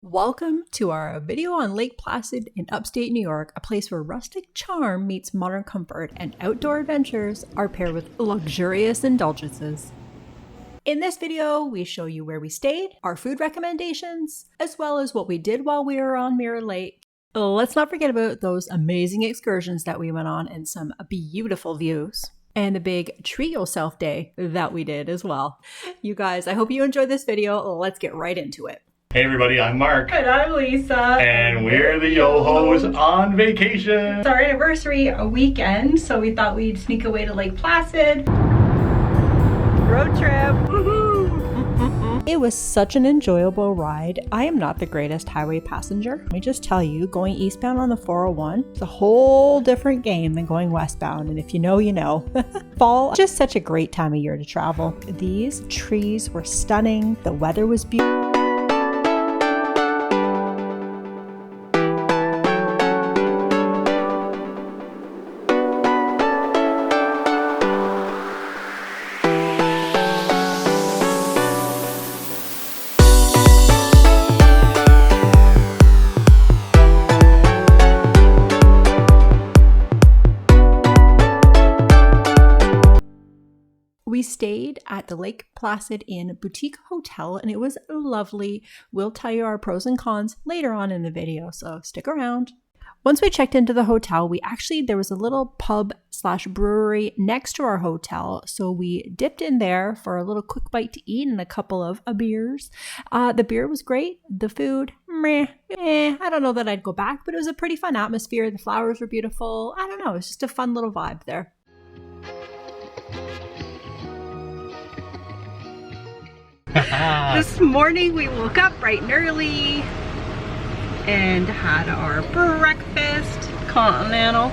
Welcome to our video on Lake Placid in upstate New York, a place where rustic charm meets modern comfort and outdoor adventures are paired with luxurious indulgences. In this video, we show you where we stayed, our food recommendations, as well as what we did while we were on Mirror Lake. Let's not forget about those amazing excursions that we went on and some beautiful views. And the big treat yourself day that we did as well. You guys, I hope you enjoyed this video. Let's get right into it. Hey everybody, I'm Mark. And I'm Lisa. And we're the Yo-Hos on vacation. It's our anniversary weekend, so we thought we'd sneak away to Lake Placid. Road trip. Woohoo! It was such an enjoyable ride. I am not the greatest highway passenger. Let me just tell you, going eastbound on the 401 is a whole different game than going westbound. And if you know, you know. Fall, just such a great time of year to travel. These trees were stunning. The weather was beautiful. We stayed at the Lake Placid Inn Boutique Hotel and it was lovely. We'll tell you our pros and cons later on in the video, so stick around. Once we checked into the hotel, there was a little pub / brewery next to our hotel. So we dipped in there for a little quick bite to eat and a couple of beers. The beer was great. The food, meh. I don't know that I'd go back, but it was a pretty fun atmosphere. The flowers were beautiful. I don't know. It was just a fun little vibe there. This morning we woke up bright and early and had our breakfast, continental.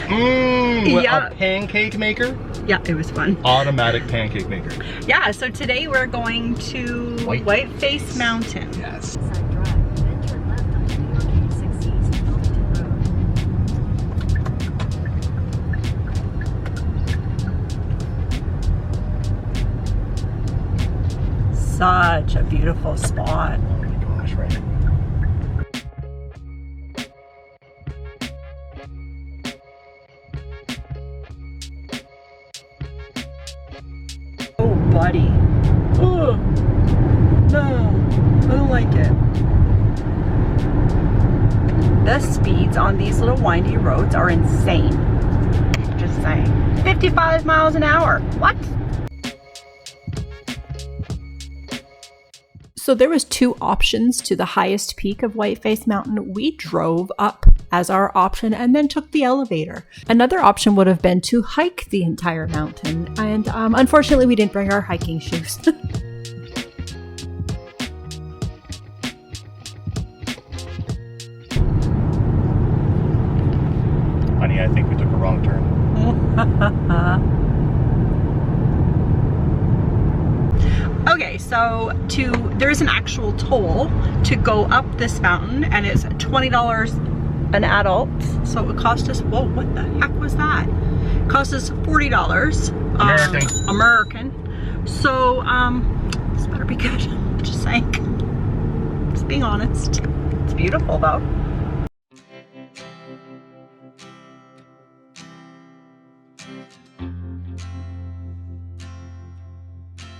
A pancake maker? Yeah, it was fun. Automatic pancake maker. Yeah, so today we're going to Whiteface Mountain. Yes. Such a beautiful spot. Oh my gosh, right. Oh, buddy. Oh, no, I don't like it. The speeds on these little windy roads are insane. Just saying. 55 miles an hour. What? So there was two options to the highest peak of Whiteface Mountain. We drove up as our option and then took the elevator. Another option would have been to hike the entire mountain. And unfortunately, we didn't bring our hiking shoes. Honey, I think we took a wrong turn. Okay, so there's an actual toll to go up this mountain and it's $20 an adult. So it cost us, whoa, what the heck was that? It cost us $40 American. So this better be good. Just saying. Just being honest. It's beautiful though.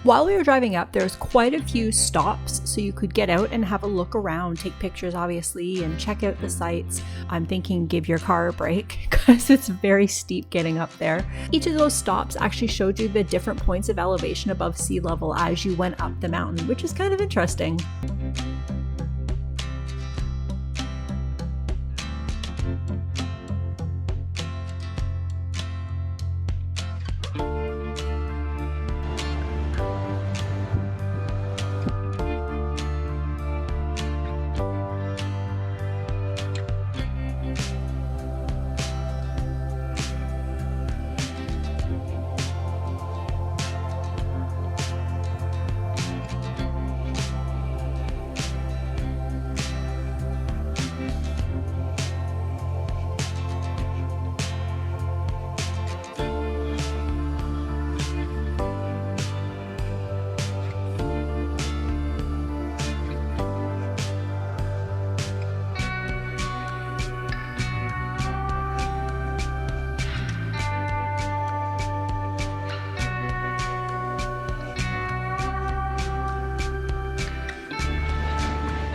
While we were driving up, there was quite a few stops, so you could get out and have a look around, take pictures obviously, and check out the sights. I'm thinking give your car a break because it's very steep getting up there. Each of those stops actually showed you the different points of elevation above sea level as you went up the mountain, which is kind of interesting.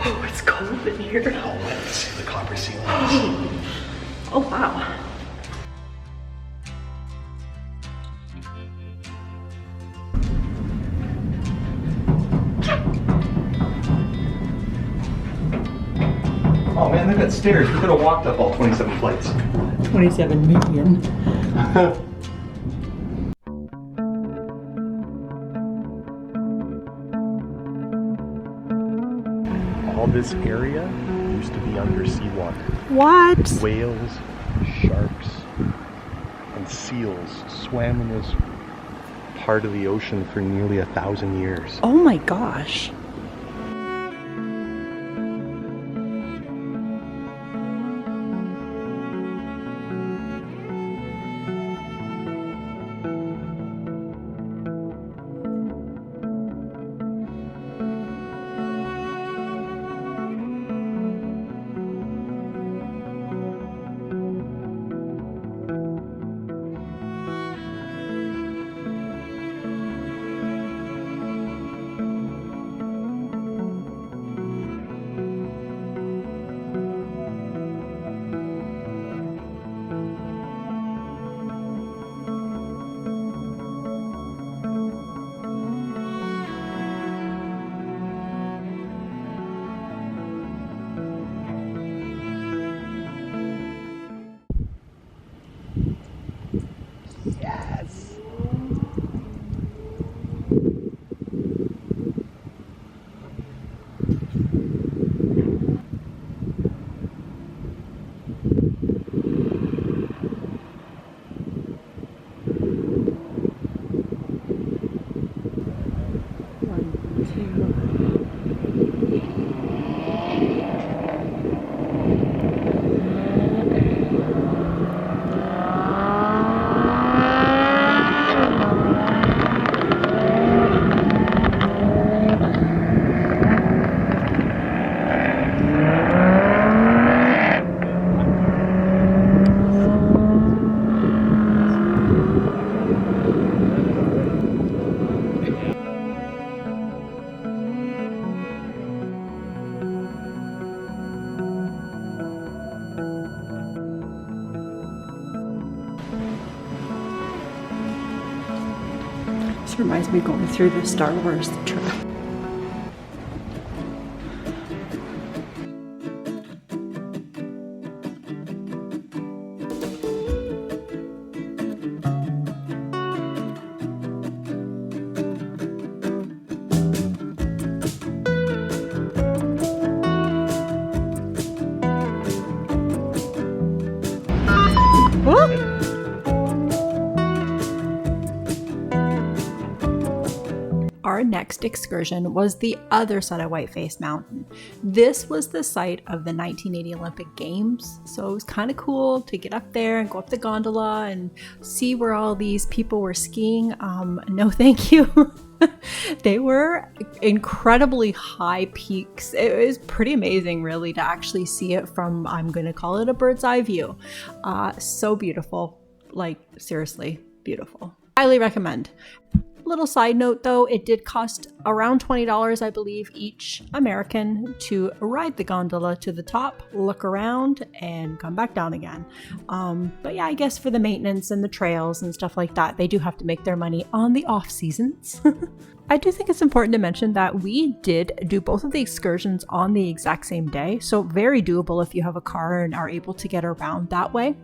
Oh, it's cold in here. Oh, let's see the copper ceilings. Oh, wow. Oh man, they've got stairs. We could have walked up all 27 flights. 27 million. All this area used to be under seawater. What? Whales, sharks, and seals swam in this part of the ocean for nearly 1,000 years. Oh my gosh. Yes! This reminds me of going through the Star Wars trail. Our next excursion was the other side of Whiteface Mountain. This was the site of the 1980 Olympic Games, so it was kind of cool to get up there and go up the gondola and see where all these people were skiing. No thank you. They were incredibly high peaks. It was pretty amazing really to actually see it from, I'm gonna call it a bird's eye view. So beautiful, like seriously beautiful. Highly recommend. Little side note though, it did cost around $20, I believe, each American to ride the gondola to the top, look around, and come back down again. But yeah, I guess for the maintenance and the trails and stuff like that, they do have to make their money on the off seasons. I do think it's important to mention that we did do both of the excursions on the exact same day, so very doable if you have a car and are able to get around that way.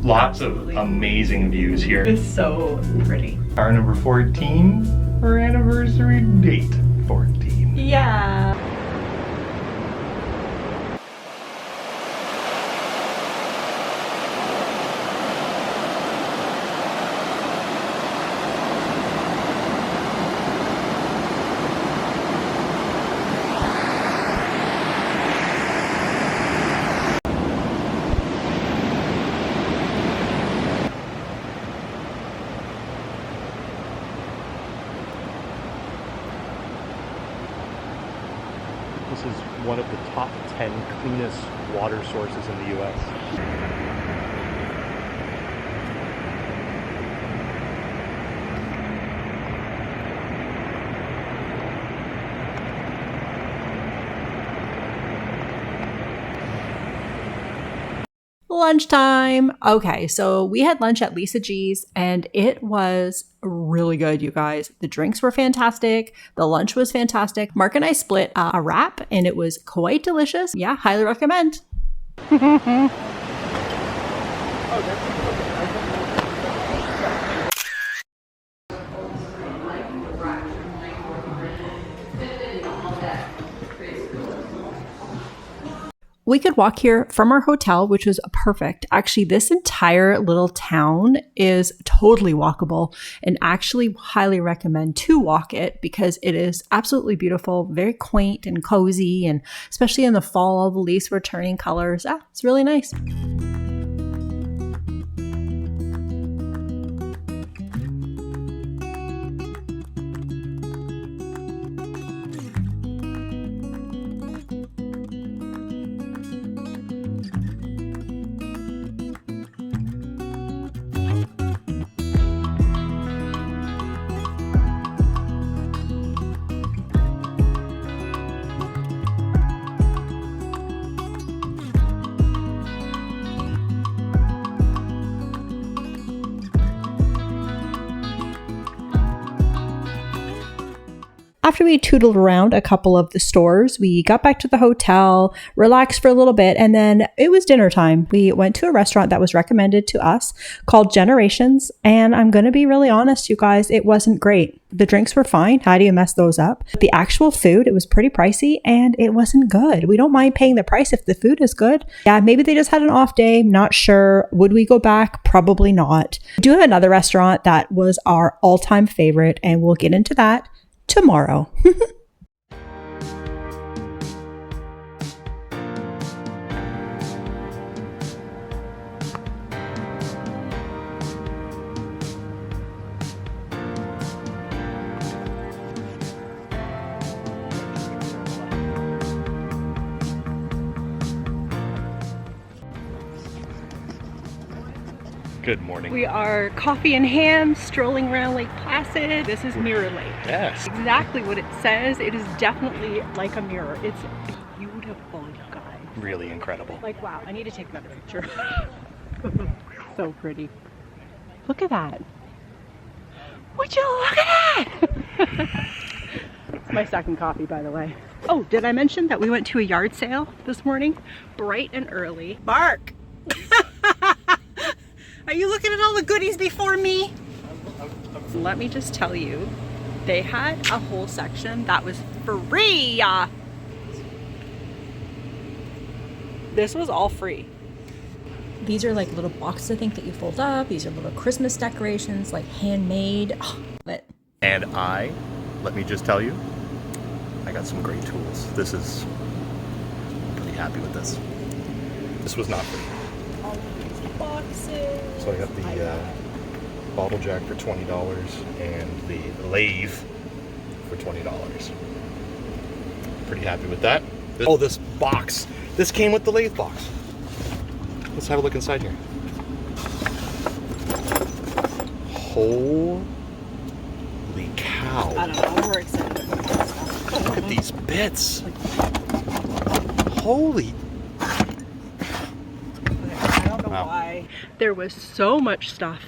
Lots of amazing views here. It's so pretty. Car number 14, our anniversary date, 14. Yeah. This is one of the top 10 cleanest water sources in the US. Lunchtime. Okay, so we had lunch at Lisa G's and it was really good, you guys. The drinks were fantastic. The lunch was fantastic. Mark and I split a wrap and it was quite delicious. Yeah, highly recommend. We could walk here from our hotel, which was perfect. Actually, this entire little town is totally walkable and actually highly recommend to walk it because it is absolutely beautiful, very quaint and cozy, and especially in the fall, all the leaves were turning colors. It's really nice. After we tootled around a couple of the stores, we got back to the hotel, relaxed for a little bit, and then it was dinner time. We went to a restaurant that was recommended to us called Generations, and I'm going to be really honest, you guys, it wasn't great. The drinks were fine. How do you mess those up? The actual food, it was pretty pricey, and it wasn't good. We don't mind paying the price if the food is good. Yeah, maybe they just had an off day. Not sure. Would we go back? Probably not. We do have another restaurant that was our all-time favorite, and we'll get into that tomorrow. Good morning. We are coffee in hand, strolling around Lake Placid. This is Mirror Lake. Yes. Exactly what it says. It is definitely like a mirror. It's beautiful, you guys. Really incredible. Like, wow, I need to take another picture. So pretty. Look at that. Would you look at that? It's my second coffee, by the way. Oh, did I mention that we went to a yard sale this morning? Bright and early. Mark! Are you looking at all the goodies before me? Let me just tell you, they had a whole section that was free. This was all free. These are like little boxes, I think, that you fold up. These are little Christmas decorations, like handmade. Oh, but And let me just tell you, I got some great tools. I'm pretty happy with this. This was not free. all of these boxes. So I got the bottle jack for $20 and the lathe for $20. Pretty happy with that. Oh, this box. This came with the lathe box. Let's have a look inside here. Holy cow. I don't know, we're excited about that stuff. Look at these bits. Holy. Okay, I don't know somehow. Why? There was so much stuff.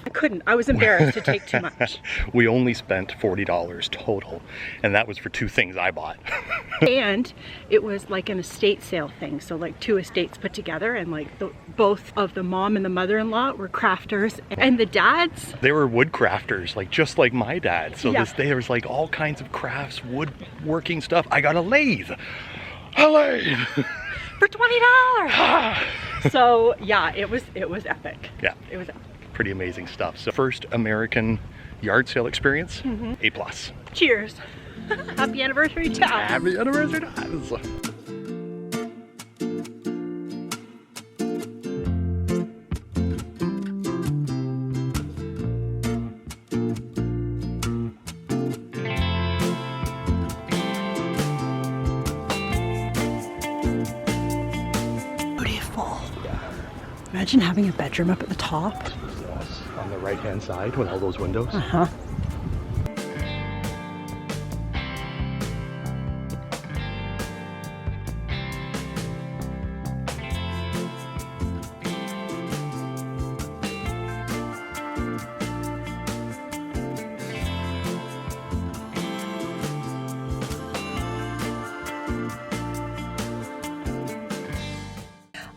I was embarrassed to take too much. We only spent $40 total, and that was for 2 things I bought. And it was like an estate sale thing, so like 2 estates put together, and like both of the mom and the mother-in-law were crafters, and the dads, they were wood crafters, like just like my dad. So yeah. there was like all kinds of crafts, woodworking stuff. I got a lathe. A lathe! For $20. So yeah, it was epic. Yeah, it was epic. Pretty amazing stuff. So first American yard sale experience, A+. Cheers. Happy anniversary to us. Happy anniversary to us. Beautiful. Imagine having a bedroom up at the top. Yes, on the right hand side with all those windows. Uh-huh.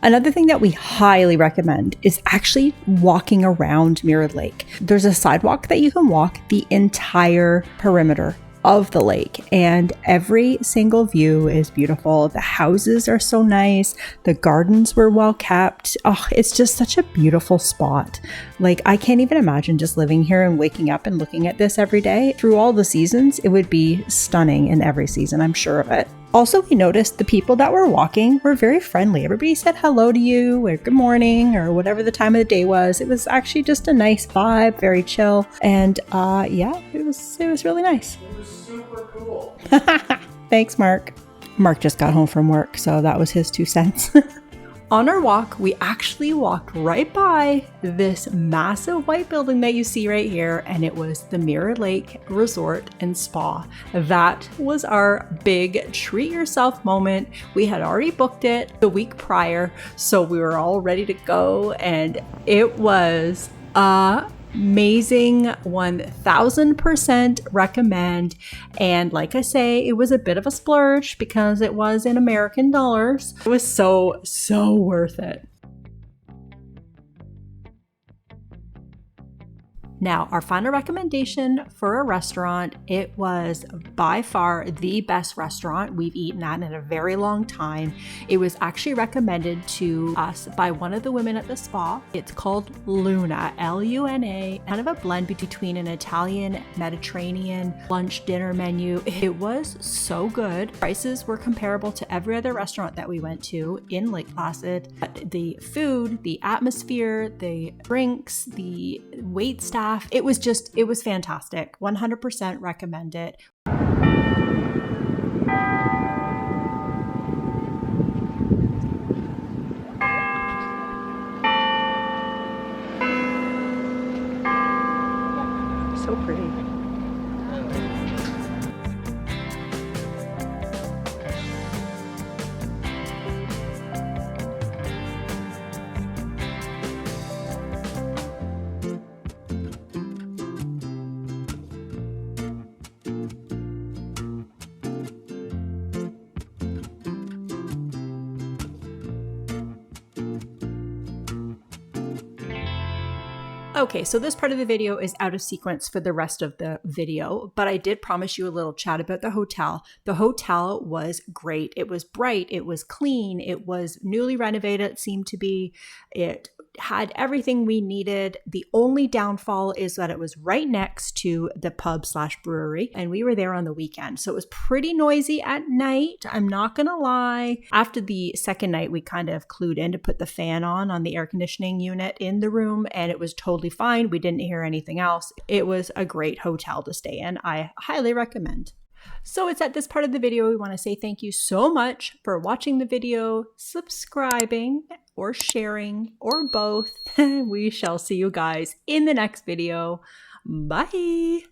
Another thing that we highly recommend is actually walking around Mirror Lake. There's a sidewalk that you can walk the entire perimeter of the lake, and every single view is beautiful. The houses are so nice. The gardens were well kept. Oh, it's just such a beautiful spot. Like, I can't even imagine just living here and waking up and looking at this every day. Through all the seasons, it would be stunning in every season, I'm sure of it. Also, we noticed the people that were walking were very friendly. Everybody said hello to you or good morning or whatever the time of the day was. It was actually just a nice vibe, very chill. And yeah, it was really nice. It was super cool. Thanks, Mark. Mark just got home from work, so that was his 2 cents. On our walk, we actually walked right by this massive white building that you see right here, and it was the Mirror Lake Resort and Spa. That was our big treat yourself moment. We had already booked it the week prior, so we were all ready to go, and it was amazing. 1000% recommend. And like I say, it was a bit of a splurge because it was in American dollars. It was so worth it. Now, our final recommendation for a restaurant, it was by far the best restaurant we've eaten at in a very long time. It was actually recommended to us by one of the women at the spa. It's called Luna, L-U-N-A, kind of a blend between an Italian, Mediterranean lunch dinner menu. It was so good. Prices were comparable to every other restaurant that we went to in Lake Placid. The food, the atmosphere, the drinks, the wait staff, it was fantastic. 100% recommend it. So pretty. Okay, so this part of the video is out of sequence for the rest of the video, but I did promise you a little chat about the hotel. The hotel was great. It was bright, it was clean, it was newly renovated, it seemed to be. It had everything we needed. The only downfall is that it was right next to the pub/brewery, and we were there on the weekend. So it was pretty noisy at night. I'm not gonna lie. After the second night, we kind of clued in to put the fan on the air conditioning unit in the room, and it was totally fine. We didn't hear anything else. It was a great hotel to stay in. I highly recommend. So it's at this part of the video we want to say thank you so much for watching the video, subscribing, or sharing, or both. We shall see you guys in the next video. Bye!